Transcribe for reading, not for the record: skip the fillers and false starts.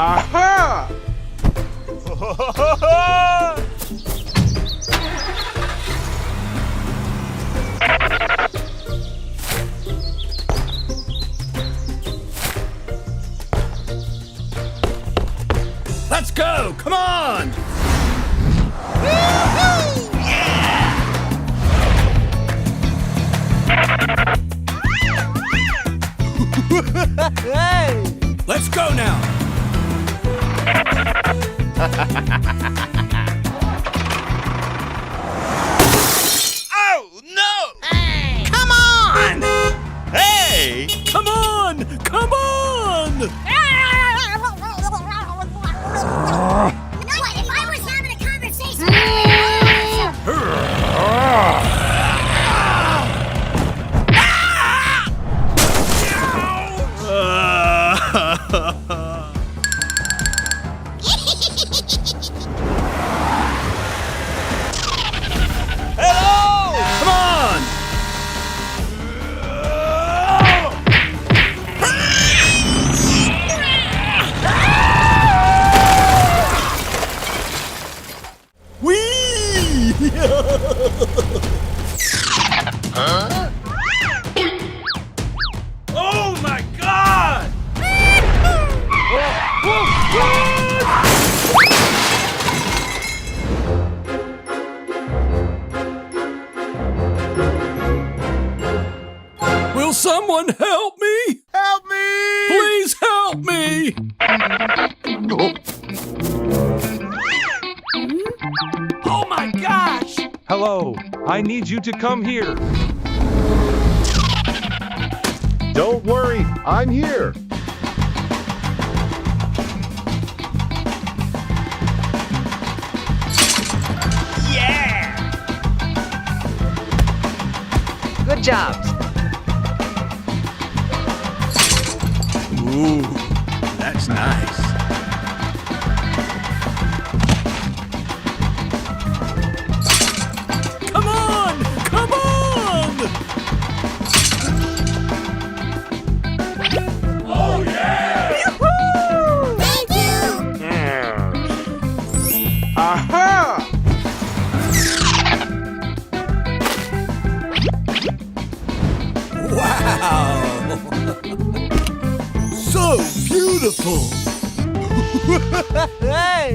Aha! Let's go! Come on! Hey! Let's go now! Oh, no! Hey! Come on! Hey! Come on! Come on! What if I was having a conversation? Hello! Come on! Whee! Oh my God! Will someone help me? Help me! Please help me! Oh my gosh! Hello, I need you to come here. Don't worry, I'm here. Yeah! Good job. Ooh, that's nice. Come on! Come on! Oh yeah! Thank you! Aha! Wow! So beautiful! Hey!